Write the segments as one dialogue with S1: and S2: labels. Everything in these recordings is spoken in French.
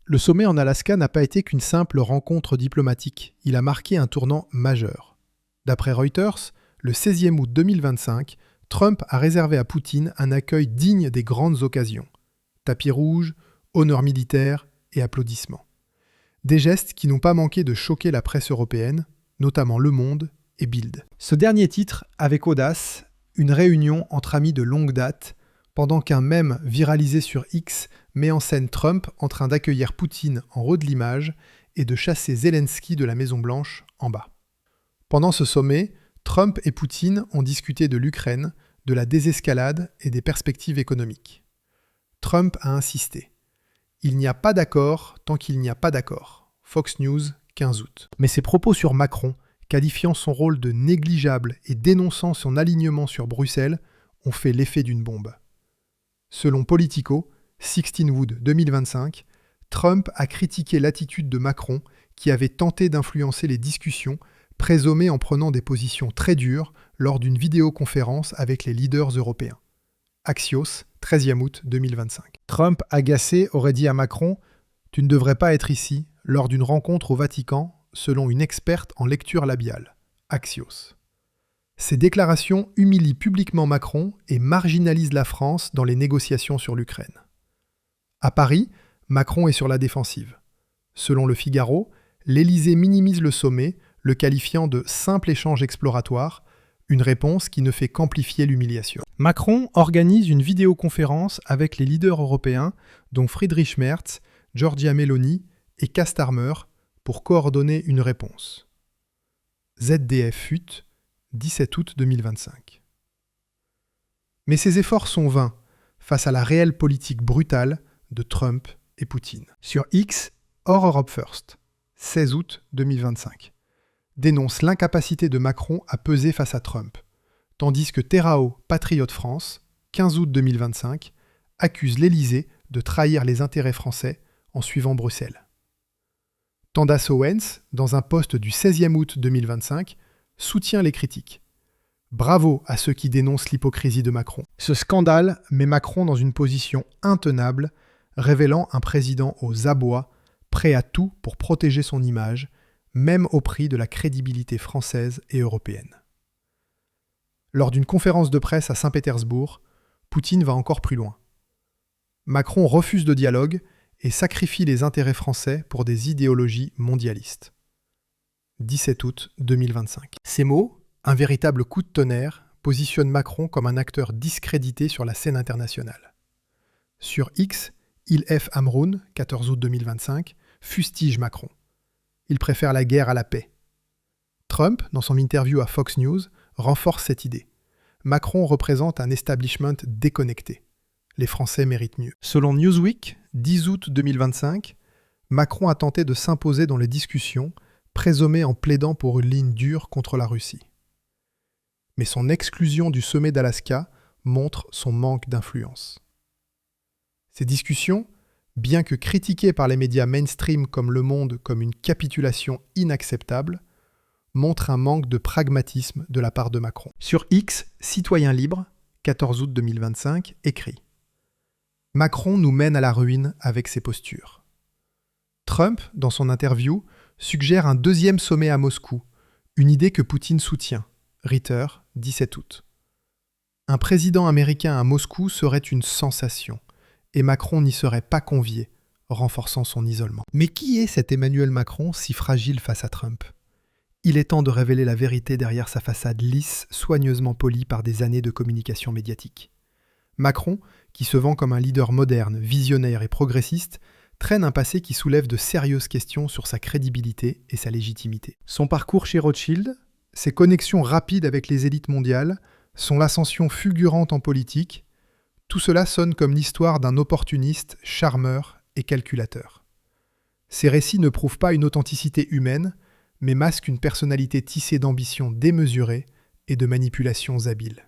S1: Le sommet en Alaska n'a pas été qu'une simple rencontre diplomatique, il a marqué un tournant majeur. D'après Reuters, le 16e août 2025, Trump a réservé à Poutine un accueil digne des grandes occasions. Tapis rouge, honneur militaire et applaudissements. Des gestes qui n'ont pas manqué de choquer la presse européenne, notamment Le Monde et Bild. Ce dernier titre avec audace, une réunion entre amis de longue date, pendant qu'un mème viralisé sur X met en scène Trump en train d'accueillir Poutine en haut de l'image et de chasser Zelensky de la Maison-Blanche en bas. Pendant ce sommet, Trump et Poutine ont discuté de l'Ukraine, de la désescalade et des perspectives économiques. Trump a insisté. Il n'y a pas d'accord tant qu'il n'y a pas d'accord. Fox News, 15 août. Mais ses propos sur Macron, qualifiant son rôle de négligeable et dénonçant son alignement sur Bruxelles, ont fait l'effet d'une bombe. Selon Politico, 16 Wood 2025, Trump a critiqué l'attitude de Macron qui avait tenté d'influencer les discussions, présumé en prenant des positions très dures lors d'une vidéoconférence avec les leaders européens. Axios, 13e août 2025. Trump, agacé, aurait dit à Macron « Tu ne devrais pas être ici » lors d'une rencontre au Vatican, selon une experte en lecture labiale. Axios. Ces déclarations humilient publiquement Macron et marginalisent la France dans les négociations sur l'Ukraine. À Paris, Macron est sur la défensive. Selon Le Figaro, l'Élysée minimise le sommet, le qualifiant de « simple échange exploratoire », une réponse qui ne fait qu'amplifier l'humiliation. Macron organise une vidéoconférence avec les leaders européens, dont Friedrich Merz, Giorgia Meloni et Keir Starmer, pour coordonner une réponse. ZDF FUT, 17 août 2025. Mais ces efforts sont vains face à la réelle politique brutale de Trump et Poutine. Sur X, Hors Europe First, 16 août 2025, dénonce l'incapacité de Macron à peser face à Trump, tandis que Terrao, Patriote France, 15 août 2025, accuse l'Élysée de trahir les intérêts français en suivant Bruxelles. Candace Owens, dans un post du 16e août 2025, soutient les critiques. Bravo à ceux qui dénoncent l'hypocrisie de Macron. Ce scandale met Macron dans une position intenable, révélant un président aux abois, prêt à tout pour protéger son image, même au prix de la crédibilité française et européenne. Lors d'une conférence de presse à Saint-Pétersbourg, Poutine va encore plus loin. Macron refuse de dialogue et sacrifie les intérêts français pour des idéologies mondialistes. 17 août 2025. Ces mots, un véritable coup de tonnerre, positionnent Macron comme un acteur discrédité sur la scène internationale. Sur X, Ilf Amroun, 14 août 2025, fustige Macron. Il préfère la guerre à la paix. Trump, dans son interview à Fox News, renforce cette idée. Macron représente un establishment déconnecté. Les Français méritent mieux. Selon Newsweek, 10 août 2025, Macron a tenté de s'imposer dans les discussions, présumé en plaidant pour une ligne dure contre la Russie. Mais son exclusion du sommet d'Alaska montre son manque d'influence. Ces discussions, bien que critiquées par les médias mainstream comme Le Monde comme une capitulation inacceptable, montrent un manque de pragmatisme de la part de Macron. Sur X, Citoyen Libre, 14 août 2025, écrit « Macron nous mène à la ruine avec ses postures. » Trump, dans son interview, suggère un deuxième sommet à Moscou, une idée que Poutine soutient. Ritter, 17 août. Un président américain à Moscou serait une sensation, et Macron n'y serait pas convié, renforçant son isolement. Mais qui est cet Emmanuel Macron si fragile face à Trump ? Il est temps de révéler la vérité derrière sa façade lisse, soigneusement polie par des années de communication médiatique. Macron, qui se vend comme un leader moderne, visionnaire et progressiste, traîne un passé qui soulève de sérieuses questions sur sa crédibilité et sa légitimité. Son parcours chez Rothschild, ses connexions rapides avec les élites mondiales, son ascension fulgurante en politique, tout cela sonne comme l'histoire d'un opportuniste, charmeur et calculateur. Ces récits ne prouvent pas une authenticité humaine, mais masquent une personnalité tissée d'ambitions démesurées et de manipulations habiles.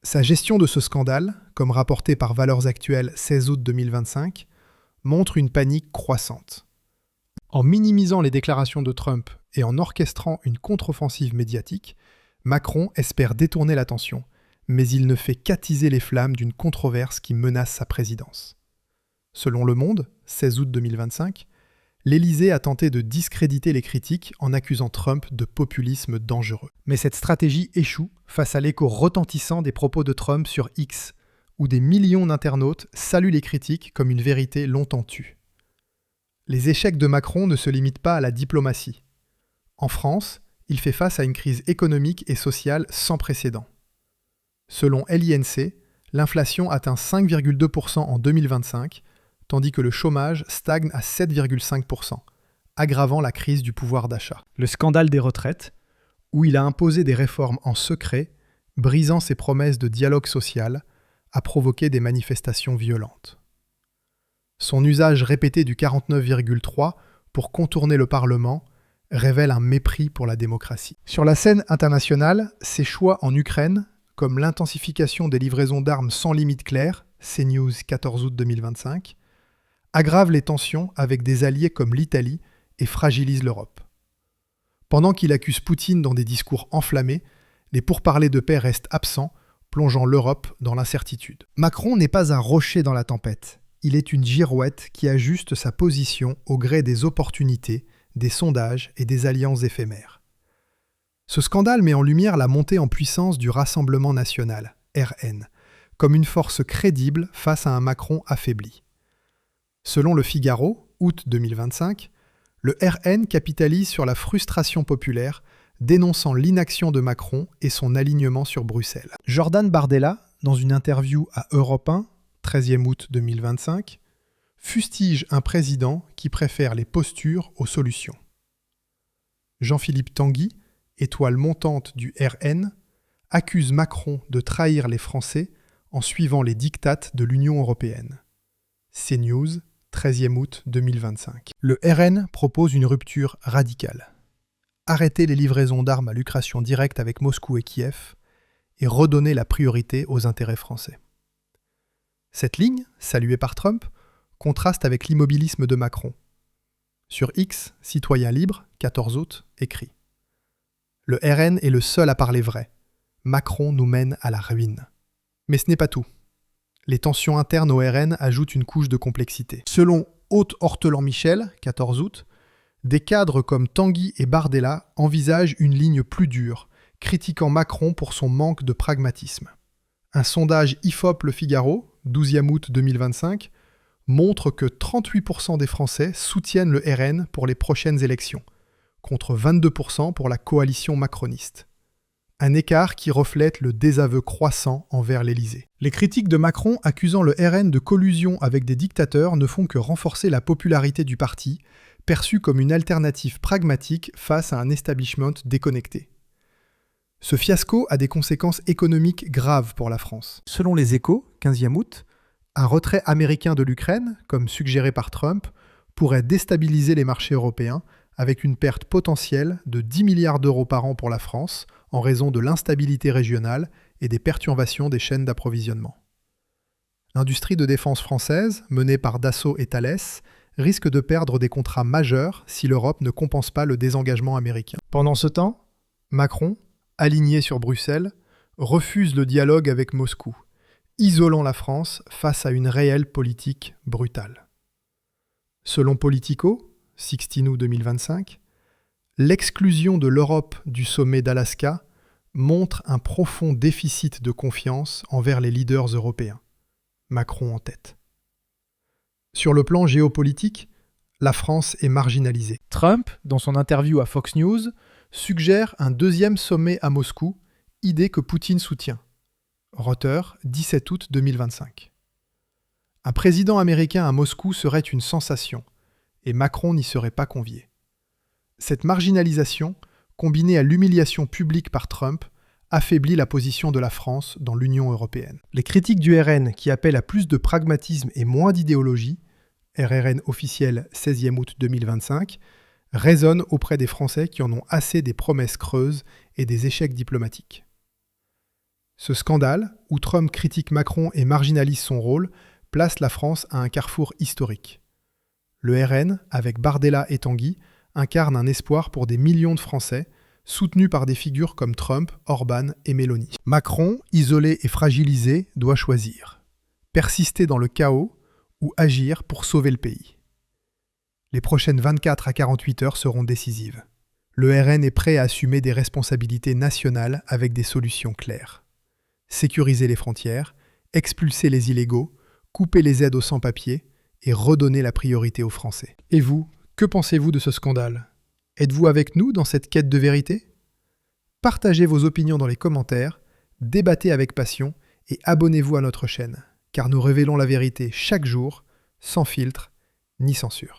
S1: Sa gestion de ce scandale, comme rapporté par Valeurs Actuelles 16 août 2025, montre une panique croissante. En minimisant les déclarations de Trump et en orchestrant une contre-offensive médiatique, Macron espère détourner l'attention, mais il ne fait qu'attiser les flammes d'une controverse qui menace sa présidence. Selon Le Monde, 16 août 2025, l'Élysée a tenté de discréditer les critiques en accusant Trump de populisme dangereux. Mais cette stratégie échoue face à l'écho retentissant des propos de Trump sur X, où des millions d'internautes saluent les critiques comme une vérité longtemps tue. Les échecs de Macron ne se limitent pas à la diplomatie. En France, il fait face à une crise économique et sociale sans précédent. Selon l'INSEE, l'inflation atteint 5,2% en 2025, tandis que le chômage stagne à 7,5%, aggravant la crise du pouvoir d'achat. Le scandale des retraites, où il a imposé des réformes en secret, brisant ses promesses de dialogue social, a provoqué des manifestations violentes. Son usage répété du 49,3 pour contourner le Parlement révèle un mépris pour la démocratie. Sur la scène internationale, ses choix en Ukraine, comme l'intensification des livraisons d'armes sans limite claire, CNews 14 août 2025, aggravent les tensions avec des alliés comme l'Italie et fragilisent l'Europe. Pendant qu'il accuse Poutine dans des discours enflammés, les pourparlers de paix restent absents, plongeant l'Europe dans l'incertitude. Macron n'est pas un rocher dans la tempête. Il est une girouette qui ajuste sa position au gré des opportunités, des sondages et des alliances éphémères. Ce scandale met en lumière la montée en puissance du Rassemblement national, RN, comme une force crédible face à un Macron affaibli. Selon Le Figaro, août 2025, le RN capitalise sur la frustration populaire, dénonçant l'inaction de Macron et son alignement sur Bruxelles. Jordan Bardella, dans une interview à Europe 1, 13e août 2025, fustige un président qui préfère les postures aux solutions. Jean-Philippe Tanguy, étoile montante du RN, accuse Macron de trahir les Français en suivant les dictates de l'Union européenne. CNews, 13e août 2025. Le RN propose une rupture radicale. Arrêter les livraisons d'armes à lucration directe avec Moscou et Kiev et redonner la priorité aux intérêts français. Cette ligne, saluée par Trump, contraste avec l'immobilisme de Macron. Sur X, Citoyen Libre, 14 août, écrit « Le RN est le seul à parler vrai. Macron nous mène à la ruine. » Mais ce n'est pas tout. Les tensions internes au RN ajoutent une couche de complexité. Selon Haute Hortelan-Michel, 14 août, des cadres comme Tanguy et Bardella envisagent une ligne plus dure, critiquant Macron pour son manque de pragmatisme. Un sondage IFOP Le Figaro, 12e août 2025, montre que 38% des Français soutiennent le RN pour les prochaines élections, contre 22% pour la coalition macroniste. Un écart qui reflète le désaveu croissant envers l'Élysée. Les critiques de Macron accusant le RN de collusion avec des dictateurs ne font que renforcer la popularité du parti, perçu comme une alternative pragmatique face à un establishment déconnecté. Ce fiasco a des conséquences économiques graves pour la France. Selon les Échos, 15e août, un retrait américain de l'Ukraine, comme suggéré par Trump, pourrait déstabiliser les marchés européens avec une perte potentielle de 10 milliards d'euros par an pour la France en raison de l'instabilité régionale et des perturbations des chaînes d'approvisionnement. L'industrie de défense française, menée par Dassault et Thales, risque de perdre des contrats majeurs si l'Europe ne compense pas le désengagement américain. Pendant ce temps, Macron, aligné sur Bruxelles, refuse le dialogue avec Moscou, isolant la France face à une réelle politique brutale. Selon Politico, 16 août 2025, l'exclusion de l'Europe du sommet d'Alaska montre un profond déficit de confiance envers les leaders européens, Macron en tête. Sur le plan géopolitique, la France est marginalisée. Trump, dans son interview à Fox News, suggère un deuxième sommet à Moscou, idée que Poutine soutient. Reuters, 17 août 2025. Un président américain à Moscou serait une sensation, et Macron n'y serait pas convié. Cette marginalisation, combinée à l'humiliation publique par Trump, affaiblit la position de la France dans l'Union européenne. Les critiques du RN qui appellent à plus de pragmatisme et moins d'idéologie, RRN officiel 16e août 2025, résonnent auprès des Français qui en ont assez des promesses creuses et des échecs diplomatiques. Ce scandale, où Trump critique Macron et marginalise son rôle, place la France à un carrefour historique. Le RN, avec Bardella et Tanguy, incarne un espoir pour des millions de Français, soutenus par des figures comme Trump, Orban et Meloni. Macron, isolé et fragilisé, doit choisir. Persister dans le chaos ou agir pour sauver le pays. Les prochaines 24 à 48 heures seront décisives. Le RN est prêt à assumer des responsabilités nationales avec des solutions claires. Sécuriser les frontières, expulser les illégaux, couper les aides aux sans-papiers et redonner la priorité aux Français. Et vous, que pensez-vous de ce scandale ? Êtes-vous avec nous dans cette quête de vérité ? Partagez vos opinions dans les commentaires, débattez avec passion et abonnez-vous à notre chaîne, car nous révélons la vérité chaque jour, sans filtre ni censure.